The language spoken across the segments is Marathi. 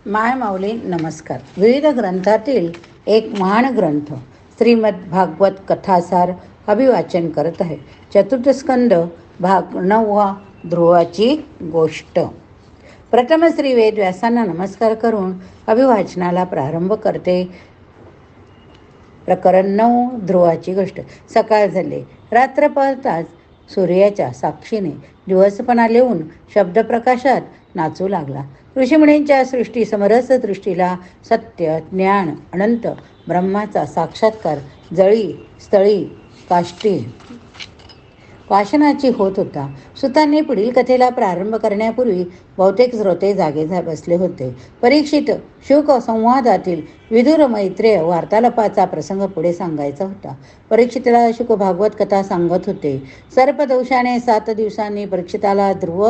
माय माऊली नमस्कार. विविध ग्रंथातील एक महान ग्रंथ श्रीमद भागवत कथासार अभिवाचन करत आहे. चतुर्थ स्कंद भाग 9 ध्रुवाची गोष्ट. प्रथम श्री वेदव्यासांना नमस्कार करून अभिवाचनाला प्रारंभ करते. प्रकरण 9 ध्रुवाची गोष्ट. सकाळ झाले. रात्र पडताच सूर्याच्या साक्षीने दिवसपणा लिहून शब्दप्रकाशात नाचू लागला. ऋषीमुनींच्या सृष्टी समरस दृष्टीला सत्य ज्ञान अनंत ब्रह्माचा साक्षात्कार जळी स्थळी काष्टी वाचनाची होत होता. सुतांनी पुढील कथेला प्रारंभ करण्यापूर्वी बहुतेक श्रोते जागे बसले होते. परीक्षित शुक संवादातील विदुर मैत्रेय वार्तालापाचा प्रसंग पुढे सांगायचा होता. परीक्षिताला शुक भागवत कथा सांगत होते. सर्पदंशाने 7 दिवसांनी परीक्षिताला ध्रुव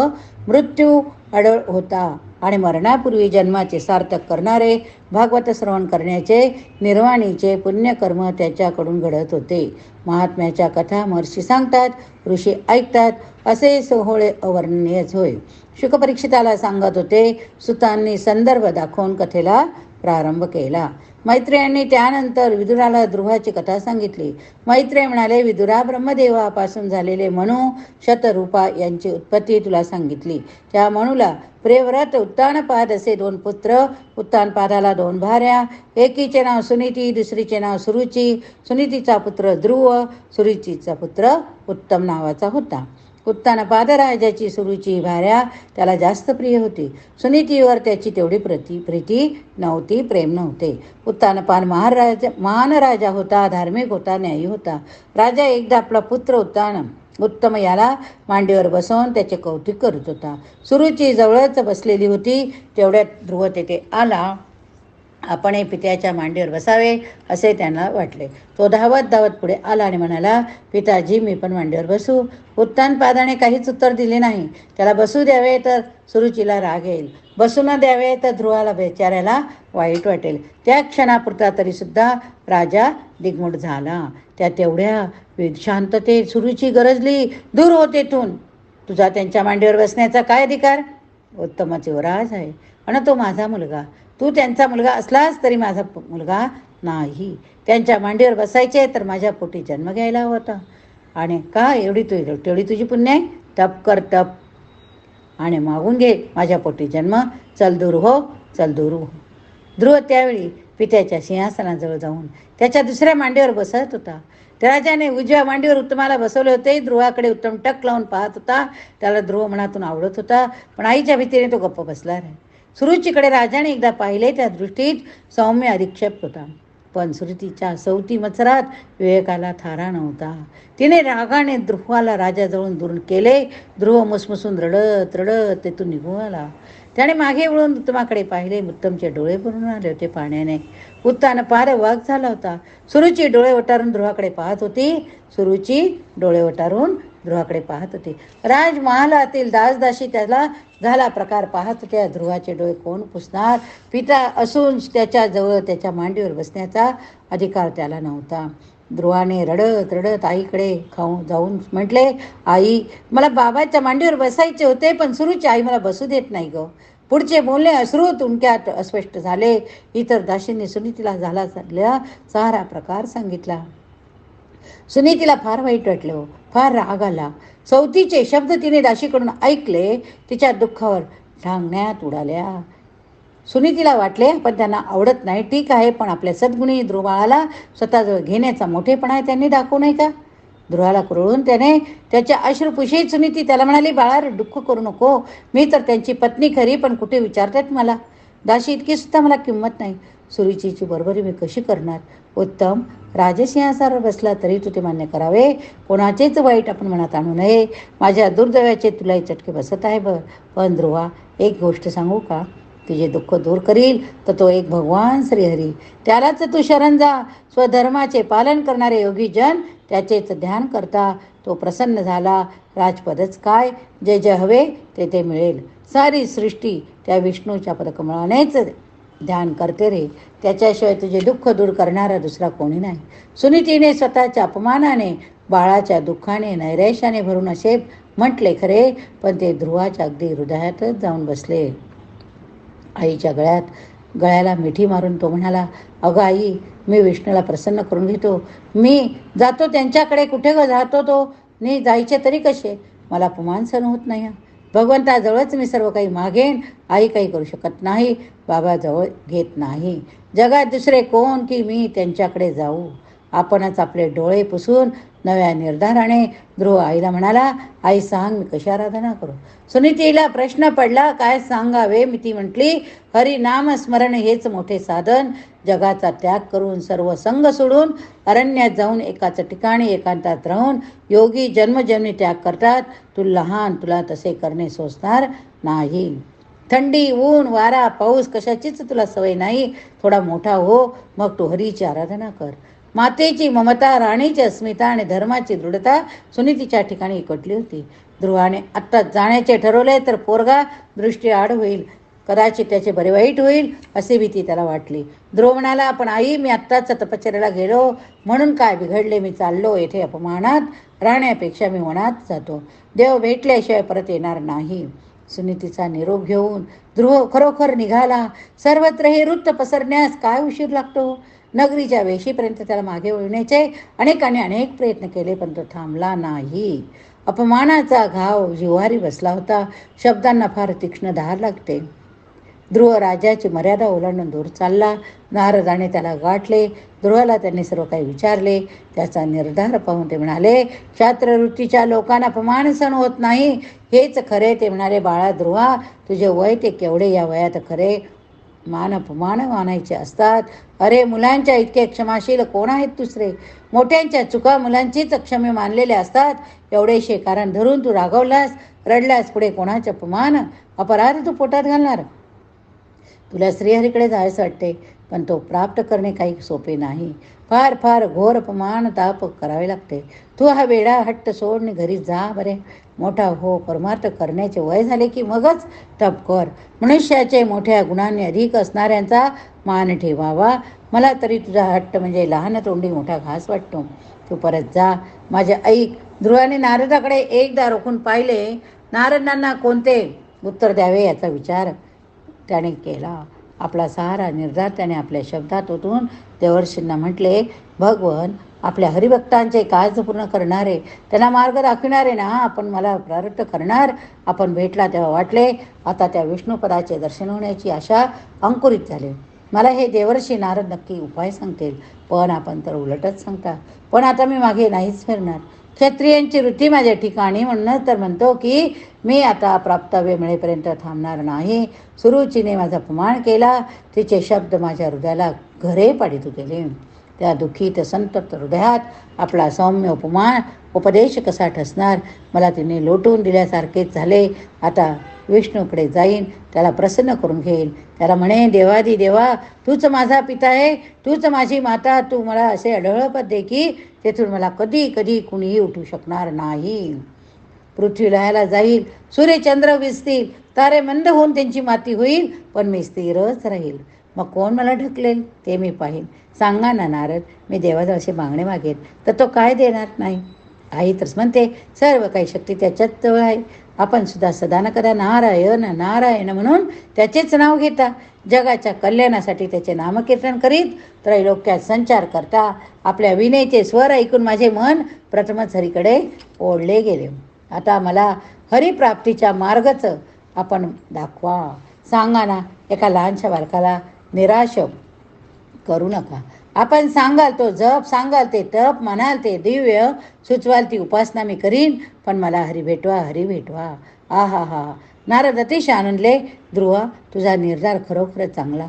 मृत्यू आढळ होता आणि मरणापूर्वी जन्माचे सार्थक करणारे भागवत श्रवण करण्याचे निर्वाणीचे पुण्यकर्म त्याच्याकडून घडत होते. महात्म्याच्या कथा महर्षी सांगतात, ऋषी ऐकतात, असे सोहळे अवर्णनीयच होय. शुक परीक्षिताला सांगत होते. सुतांनी संदर्भ दाखवून कथेला प्रारंभ केला. मैत्रेयांनी त्यानंतर विदुराला ध्रुवाची कथा सांगितली. मैत्रेय म्हणाले, विदुरा, ब्रह्मदेवापासून झालेले मनू शतरूपा यांची उत्पत्ती तुला सांगितली. त्या मनूला प्रियव्रत उत्तानपाद असे 2 पुत्र. उत्तानपादाला 2 भार्या. एकीचे नाव सुनीती, दुसरीचे नाव सुरुची. सुनीतीचा पुत्र ध्रुव, सुरुचीचा पुत्र उत्तम नावाचा होता. उत्तानपाद राजाची सुरुची भार्या त्याला जास्त प्रिय होती. सुनीतीवर त्याची तेवढी प्रीती नव्हती, प्रेम नव्हते. उत्तानपाद महान राजा होता, धार्मिक होता, न्यायी होता. राजा एकदा आपला पुत्र उत्तम याला मांडीवर बसवून त्याचे कौतुक करत होता. सुरुची जवळच बसलेली होती. तेवढ्यात ध्रुव तेथे आला. आपण पित्याच्या मांडीवर बसावे असे त्यांना वाटले. तो धावत पुढे आला आणि म्हणाला, पिताजी, मी पण मांडीवर बसू. उत्तानपादाने काहीच उत्तर दिले नाही. त्याला बसू द्यावे तर सुरुचीला राग येईल, बसू न द्यावे तर ध्रुवाला बेचाऱ्याला वाईट वाटेल. त्या क्षणापुरता तरी सुद्धा राजा दिग्मूढ झाला. त्या तेवढ्या शांततेत सुरुची गरजली, दूर हो तेथून. तुझा त्यांच्या मांडीवर बसण्याचा काय अधिकार? उत्तमाचे युवराज आहे आणि तो माझा मुलगा. तू त्यांचा मुलगा असलास तरी माझा मुलगा नाही. त्यांच्या मांडीवर बसायचे तर माझ्या पोटी जन्म घ्यायला होता. आणि का तेवढी तुझी पुण्य आहे? तप कर, तप, आणि मागून घे माझ्या पोटी जन्म. चल दूर हो, चल दूर हो. ध्रुव त्यावेळी पित्याच्या सिंहासनाजवळ जाऊन त्याच्या दुसऱ्या मांडीवर बसत होता. त्या राजाने उजव्या मांडीवर उत्तमाला बसवले होते. ध्रुवाकडे उत्तम टक लावून पाहत होता. त्याला ध्रुव मनातून आवडत होता, पण आईच्या भीतीने तो गप्प बसला रे. सुरुचीकडे राजाने एकदा पाहिले. त्या दृष्टीत सौम्य अधिक्षेप होता, पण सुरुचीच्या सवती मत्सरात विवेकाला थारा नव्हता. तिने रागाने ध्रुवाला राजाजवळून दूर केले. ध्रुव मुसमुसून रडत तेथून निघून आला. त्याने मागे वळून उत्तमाकडे पाहिले. उत्तमचे डोळे भरून आले होते पाण्याने. उत्तानपाद वाघ झाला होता. सुरुची डोळे वटारून ध्रुवाकडे पाहत होती. राजमहालातील दासदासी त्याला झाला प्रकार पाहत होत्या. ध्रुवाचे डोळे कोण पुसणार? पिता असून त्याच्याजवळ त्याच्या मांडीवर बसण्याचा अधिकार त्याला नव्हता. ध्रुवाने रडत आईकडे जाऊन म्हटले, आई, मला बाबाच्या मांडीवर बसायचे होते, पण सुरुची आई मला बसू देत नाही ग. पुढचे बोलणे अश्रू तुणक्यात अस्पष्ट झाले. इतर दासींनी सुनीतीला झालेला सारा प्रकार सांगितला. सुनीतीला फार वाईट वाटलं, फार राग आला. सवतीचे शब्द तिने दाशीकडून ऐकले. तिच्या दुःखावर ढांगण्यात उडाल्या. सुनीतीला वाटले, पण त्यांना आवडत नाही. ठीक आहे, पण आपल्या सद्गुणी ध्रुवाला स्वतःजवळ घेण्याचा मोठेपणा त्यांनी दाखवू नये का? ध्रुवाला कुरळून त्याने त्याच्या अश्रू पुशीत सुनीती त्याला म्हणाली, बाळा, दुःख करू नको. मी तर त्यांची पत्नी खरी, पण कुठे विचारतात मला. दाशी इतकी सुद्धा मला किंमत नाही. सुरुचीची बरोबरी मी कशी करणार? उत्तम राजसिंहासनावर बसला तरी तू ते मान्य करावे. कोणाचेच वाईट आपण मनात आणू नये. माझ्या दुर्दैवाचे तुलाही चटके बसत आहे पण ध्रुवा, एक गोष्ट सांगू का? तुझे दुःख दूर करील तर तो एक भगवान श्रीहरी, त्यालाच तू शरण जा. स्वधर्माचे पालन करणारे योगी जन त्याचेच ध्यान करता. तो प्रसन्न झाला. राजपदच काय, जे जे हवे ते मिळेल. सारी सृष्टी त्या विष्णूच्या पदकमळानेच ध्यान करते रे. त्याच्याशिवाय तुझे दुःख दूर करणारा दुसरा कोणी नाही. सुनीतीने स्वतःच्या अपमानाने, बाळाच्या दुःखाने, नैराश्याने भरून असे म्हटले खरे, पण ते ध्रुवाच्या अगदी हृदयातच जाऊन बसले. आईच्या गळ्याला मिठी मारून तो म्हणाला, अगं आई, मी विष्णूला प्रसन्न करून घेतो. मी जातो त्यांच्याकडे. कुठे ग जातो तो? मी जायचे तरी कसे? मला अपमान सहन होत नाही. भगवंताजवळच मी सर्व काही मागेन. आई काही करू शकत नाही, बाबाजवळ घेत नाही. जगात दुसरे कोण की मी त्यांच्याकडे जाऊ? आपणच आपले डोळे पुसून नव्या निर्धाराने ध्रुव आईला म्हणाला, आई सांग, मी कशी आराधना करू? सुनीतीला प्रश्न पडला, काय सांगावे? मी ती म्हटली, हरिनाम स्मरण हेच मोठे साधन. जगाचा त्याग करून, सर्व संग सोडून, अरण्यात जाऊन एकाच ठिकाणी एकांतात राहून योगी जन्मजन्मी त्याग करतात. तू लहान, तुला तसे करणे सोसणार नाही. थंडी, ऊन, वारा, पाऊस कशाचीच तुला सवय नाही. थोडा मोठा हो, मग तू हरीची आराधना कर. मातेची ममता, राणीची अस्मिता आणि धर्माची दृढता सुनीतीच्या ठिकाणी एकवटली होती. ध्रुवाने आत्ता जाण्याचे ठरवले तर पोरगा दृष्टी आड होईल, कदाचित त्याचे बरे वाईट होईल अशी भीती त्याला वाटली. ध्रुव म्हणाला, पण आई, मी आत्ताच तपश्चर्याला गेलो म्हणून काय बिघडले? मी चाललो येथे अपमानात राहण्यापेक्षा मी वनात जातो. देव भेटल्याशिवाय परत येणार नाही. सुनीतीचा निरोप घेऊन ध्रुव खरोखर निघाला. सर्वत्र हे वृत्त पसरण्यास काय उशीर लागतो? नगरीच्या वेशीपर्यंत त्याला मागे वळण्याचे अनेकांनी अनेक प्रयत्न केले, पण तो थांबला नाही. अपमानाचा घाव जिव्हारी बसला होता. शब्दांना फार तीक्ष्ण धार लागते. ध्रुव राजाची मर्यादा ओलांडून दूर चालला. नारदाने त्याला गाठले. ध्रुवाला त्यांनी सर्व काही विचारले. त्याचा निर्धार पाहून ते म्हणाले, क्षात्रवृत्तीच्या लोकांना अपमान सहन होत नाही, हेच खरे. ते म्हणाले, बाळा ध्रुवा, तुझे वय ते केवढे? या वयात खरे मान अपमान मानायचे असतात. अरे, मुलांच्या इतके क्षमाशील कोण आहेत दुसरे? मोठ्यांच्या चुका मुलांचीच क्षमे मानलेले असतात. एवढेशे कारण धरून तू रागवलास, रडल्यास पुढे कोणाचे अपमान, अपराध तू पोटात घालणार? तुला श्रीहरीकडे जायचं वाटते, पण तो प्राप्त करणे काही सोपे नाही. फार फार घोर अपमान ताप करावे लागते. तू हा वेडा हट्ट सोडणे घरी जा बरे. मोठा हो, परमार्थ करण्याचे वय झाले की मगच तप कर. मनुष्याचे मोठ्या गुणांनी अधिक असणाऱ्यांचा मान ठेवावा. मला तरी तुझा हट्ट म्हणजे लहान तोंडी मोठा घास वाटतो. तू परत जा. माझे ऐक. ध्रुवाने नारदाकडे एकदा रोखून पाहिले. नारदांना कोणते उत्तर द्यावे याचा विचार त्याने केला. आपला सारा निर्धार त्याने आपल्या शब्दात ओतून देवर्षींना म्हटले, भगवन, आपल्या हरिभक्तांचे काज पूर्ण करणारे, त्यांना मार्ग दाखविणारे ना आपण मला प्रारब्ध करणार. आपण भेटला तेव्हा वाटले आता त्या विष्णुपदाचे दर्शन होण्याची आशा अंकुरित झाली. मला हे देवर्षी नारद नक्की उपाय सांगतील, पण आपण तर उलटच सांगता. पण आता मी मागे नाहीच फिरणार. क्षत्रियांची वृत्ती माझ्या ठिकाणी, म्हणून तर म्हणतो की मी आता प्राप्तव्य मिळेपर्यंत थांबणार नाही. सुरुचीने माझा अपमान केला. तिचे शब्द माझ्या हृदयाला घरे पाडित केले. त्या दुःखीत संतप्त हृदयात आपला सौम्य उपदेश कसा ठसणार? मला तिने लोटून दिल्यासारखेच झाले. आता विष्णूकडे जाईन, त्याला प्रसन्न करून घेईन. त्याला म्हणे, देवादी देवा, तूच माझा पिता आहे, तूच माझी माता. तू मला असे अढळ पद दे की तेथून मला कधी कधी कुणीही उठू शकणार नाही. पृथ्वी लहायला जाईल, सूर्यचंद्र विजतील, तारे मंद होऊन त्यांची माती होईल, पण मी स्थिरच राहील. मग कोण मला ढकलेल ते मी पाहीन. सांगा ना नारद, मी देवाचा असे मागणे मागेन तर तो काय देणार नाही? आई तर म्हणते, सर्व काही शक्ती त्याच्याच जवळ आहे. आपण सुद्धा सदानकदा नारायण नारायण म्हणून त्याचेच नाव घेता. जगाच्या कल्याणासाठी त्याचे नामकीर्तन करीत त्रैलोक्यात संचार करता. आपल्या विनेचे स्वर ऐकून माझे मन प्रथमच हरीकडे ओढले गेले. आता मला हरिप्राप्तीच्या मार्गच आपण दाखवा. सांगा ना. एका लहानशा बालकाला निराश करू नका. आपण सांगाल तो जप, सांगाल ते तप, म्हणाल ते दिव्य, सुचवाल ती उपासना मी करीन, पण मला हरी भेटवा, हरी भेटवा. आहा हा. नारद अतिशय आनंदले. ध्रुवा, तुझा निर्धार खरोखरच चांगला.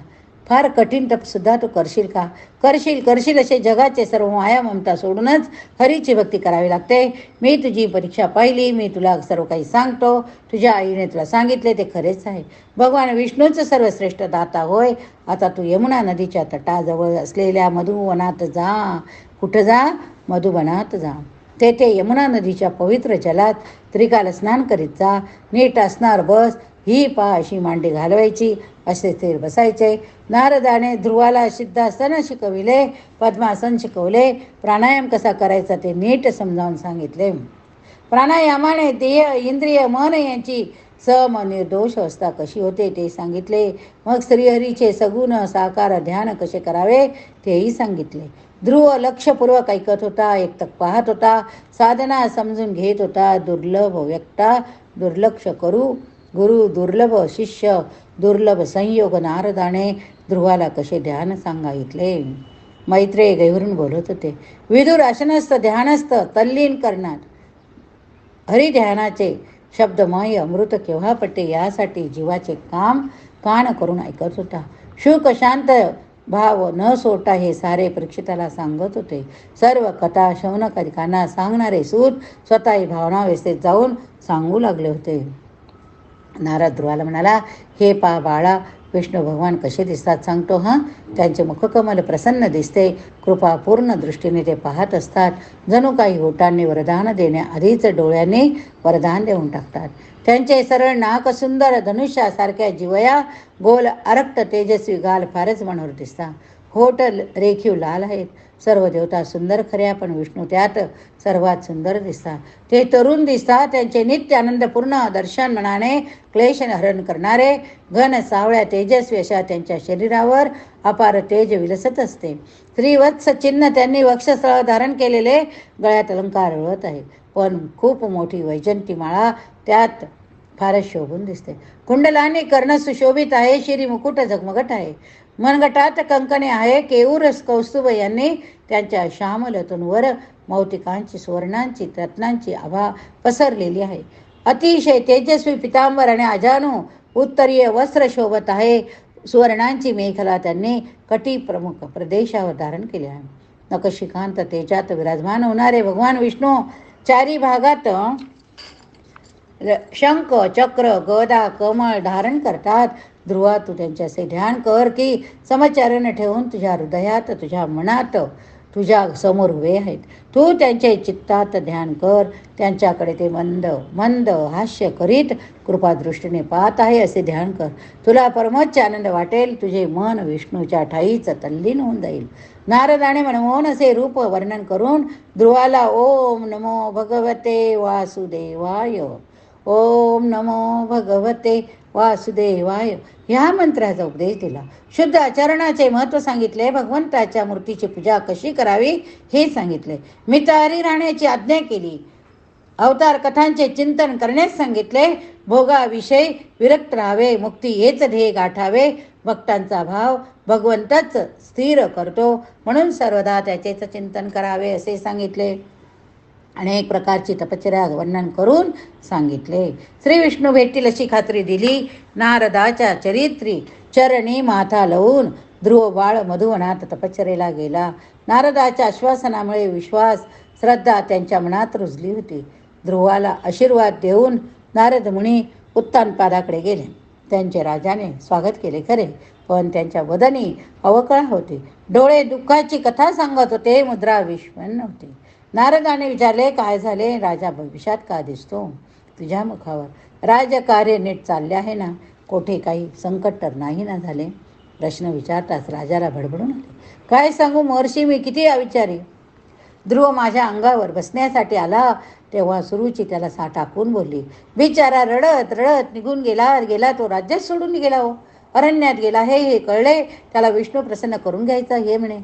फार कठीण तपसुद्धा तू करशील का? करशील असे जगाचे सर्व माया ममता सोडूनच हरीची भक्ती करावी लागते. मी तुझी परीक्षा पाहिली. मी तुला सर्व काही सांगतो. तुझ्या आईने तुला सांगितले ते खरेच आहे. भगवान विष्णूचं सर्वश्रेष्ठ दाता होय. आता तू यमुना नदीच्या तटाजवळ असलेल्या मधुवनात जा. कुठं जा? मधुवनात जा. तेथे यमुना नदीच्या पवित्र जलात त्रिकाल स्नान करीत जा. नीट असणार बस. ही पा अशी मांडी घालवायची, असे स्थिर बसायचे. नारदाने ध्रुवाला सिद्धासन शिकविले, पद्मासन शिकवले, प्राणायाम कसा करायचा ते नीट समजावून सांगितले. प्राणायामाने देह, इंद्रिय, मन यांची सम निर्दोष अवस्था कशी होते ते सांगितले. मग श्रीहरीचे सगुण साकार ध्यान कसे करावे तेही सांगितले. ध्रुव लक्षपूर्वक ऐकत होता, एकटक पाहत होता, साधना समजून घेत होता. दुर्लभ व्यक्ता दुर्लक्ष करू, गुरु दुर्लभ शिष्य दुर्लभ संयोग. नारदाने ध्रुवाला कसे ध्यान सांगितले. मैत्रेय गैरून बोलत होते. विदुर अशनस्त ध्यानस्थ तल्लीन करणार हरिध्यानाचे शब्दमय अमृत केव्हा पटे यासाठी जीवाचे काम कान करून ऐकत होता. शुक शांत भाव न सोडता हे सारे परीक्षिताला सांगत होते. सर्व कथा शौनकादिकांना सांगणारे सूत स्वतःही भावनावस्थेत जाऊन सांगू लागले होते. नारद ध्रुवाला म्हणाला, हे बाळा, विष्णू भगवान कसे दिसतात सांगतो. त्यांचे मुखकमल प्रसन्न दिसते. कृपापूर्ण दृष्टीने ते पाहत असतात. जणू काही ओटांनी वरदान देण्याआधीच डोळ्यांनी वरदान देऊन टाकतात. त्यांचे सरळ नाक सुंदर धनुष्यासारख्या जिवया, गोल अरक्त तेजस्वी गाल फारच मनोहर दिसतात. होठ रेखीव लाल आहेत. सर्व देवता सुंदर खऱ्या, पण विष्णू त्यात सर्वात सुंदर दिसतात. ते तरुण दिसतात. त्यांचे नित्य आनंदपूर्ण दर्शन मनाने क्लेश हरण करणारे, घन सावळ्या तेजस्वी अशा त्यांच्या शरीरावर अपार तेज विलसत असते. श्रीवत्स चिन्ह त्यांनी वक्षस्थळ धारण केलेले, गळ्यात अलंकार वळत आहे. पण खूप मोठी वैजंती माळा त्यात फारच शोभून दिसते. कुंडलाने कर्ण सुशोभित आहे. शिरी मुकुट झगमगट आहे. मनगटात कंकणे आहे. केऊर कौस्तुभ यांनी त्यांच्या श्यामलतूंवर मौतिकांची सुवर्णांची रत्नांची आभा पसरलेली आहे. अतिशय तेजस्वी पितांबर आणि अजानू उत्तरीय वस्त्र शोभत आहे. सुवर्णांची मेखला त्यांनी कटी प्रमुख प्रदेशावर धारण केली आहे. नखशिखांत तेजात विराजमान होणारे भगवान विष्णू चारी भागात शंख चक्र गदा कमळ धारण करतात. ध्रुवा, तू त्यांच्याचे ध्यान कर की समचरण ठेवून तुझ्या हृदयात तुझ्या मनात तुझ्या समोर उभे आहेत. तू त्यांचे चित्तात ध्यान कर. त्यांच्याकडे ते मंद मंद हास्य करीत कृपादृष्टीने पाहत आहे असे ध्यान कर. तुला परमोच्च आनंद वाटेल. तुझे मन विष्णूच्या ठाईच तल्लीन होऊन जाईल. नारदाने मनमोहन असे रूप वर्णन करून ध्रुवाला ओम नमो भगवते वासुदेवाय, ओम नमो भगवते वासुदेवाय ह्या मंत्राचा उपदेश दिला. शुद्ध आचरणाचे महत्त्व सांगितले. भगवंताच्या मूर्तीची पूजा कशी करावी हे सांगितले. मिताहारी राहण्याची आज्ञा केली. अवतार कथांचे चिंतन करण्यास सांगितले. भोगाविषयी विरक्त राहावे. मुक्ती हेच ध्येय गाठावे. भक्तांचा भाव भगवंतच स्थिर करतो, म्हणून सर्वदा त्याचेच चिंतन करावे असे सांगितले. अनेक प्रकारची तपश्चर्या वर्णन करून सांगितले. श्री विष्णू भेटतील अशी खात्री दिली. नारदाच्या चरित्री चरणी माथा लावून ध्रुव बाळ मधुवनात तपश्चर्येला गेला. नारदाच्या आश्वासनामुळे विश्वास श्रद्धा त्यांच्या मनात रुजली होती. ध्रुवाला आशीर्वाद देऊन नारद मुनी उत्तानपादाकडे गेले. त्यांचे राजाने स्वागत केले खरे, पण त्यांच्या वदनी अवकळा होती. डोळे दुःखाची कथा सांगत होते. मुद्रा विश्वन्न होती. नारदाने विचारले, काय झाले? राजा भविष्यात का दिसतो तुझ्या मुखावर? राजकार्य नीट चालले आहे ना? कोठे काही संकट तर नाही ना झाले? प्रश्न विचारताच राजाला भडबडून आले. काय सांगू महर्षी, मी किती अविचारी. ध्रुव माझ्या अंगावर बसण्यासाठी आला तेव्हा सुरुची त्याला टाकून बोलली. बिचारा रडत रडत निघून गेला तो राज्यात सोडून गेला हो. अरण्यात गेला हे कळले. त्याला विष्णू प्रसन्न करून घ्यायचा हे म्हणे.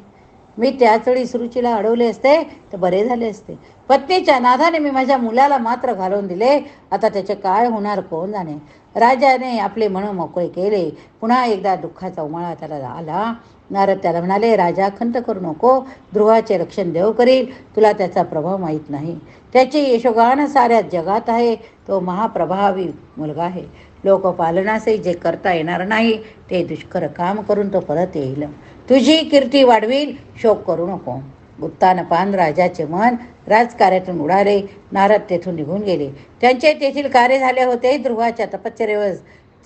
मी त्याचवेळी सुरुचीला अडवले असते तर बरे झाले असते. पत्नीच्या नादाने मी माझ्या मुलाला मात्र घालवून दिले. आता त्याचे काय होणार कोण जाणे. राजाने आपले मन मोकळे केले. पुन्हा एकदा दुःखाचा उमाळा त्याला आला. नारद त्याला म्हणाले, राजा खंत करू नको. ध्रुवाचे रक्षण देव करील. तुला त्याचा प्रभाव माहीत नाही. त्याची यशोगान साऱ्या जगात आहे. तो महाप्रभावी मुलगा आहे. लोकपालनासही जे करता येणार नाही ते दुष्कर काम करून तो परत येईल. तुझी कीर्ती वाढवील. शोक करू नको. उत्तानपाद राजाचे मन राजकार्यातून उडाले. नारद तेथून निघून गेले. त्यांचे तेथील कार्य झाले होते. ध्रुवाच्या तपश्चर्येवर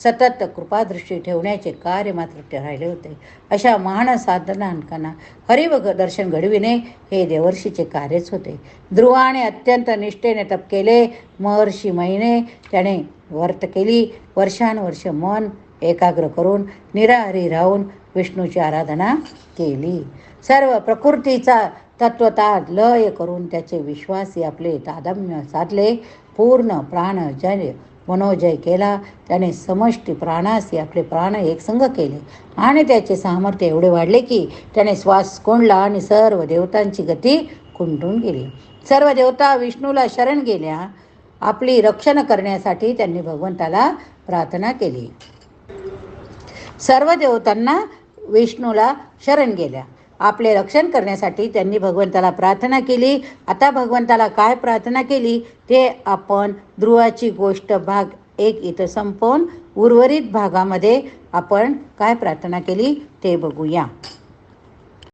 सतत कृपादृष्टी ठेवण्याचे कार्य मात्र राहिले होते. अशा महान साधनांकांना हरिभग दर्शन घडविणे हे देवर्षीचे कार्यच होते. ध्रुवाने अत्यंत निष्ठेने तप केले. महर्षी महिने त्याने व्रत केली. वर्षानुवर्ष मन एकाग्र करून निराहारी राहून विष्णूची आराधना केली. सर्व प्रकृतीचा तत्वता लय करून त्याचे विश्वासी आपले तादात्म्य साधले. पूर्ण प्राण मनोजय केला. त्याने समष्टी प्राणासी आपले प्राण एकसंग केले आणि त्याचे सामर्थ्य एवढे वाढले की त्याने श्वास कोंडला आणि सर्व देवतांची गती खुंटून गेली. सर्व देवता विष्णूला शरण गेल्या. आपली रक्षण करण्यासाठी त्यांनी भगवंताला प्रार्थना केली. सर्व देवतांना विष्णूला शरण गेल्या. आपले रक्षण करण्यासाठी त्यांनी भगवंताला प्रार्थना केली. आता भगवंताला काय प्रार्थना केली ते आपण ध्रुवाची गोष्ट भाग 1 इथं संपवून उर्वरित भागामध्ये आपण काय प्रार्थना केली ते बघूया.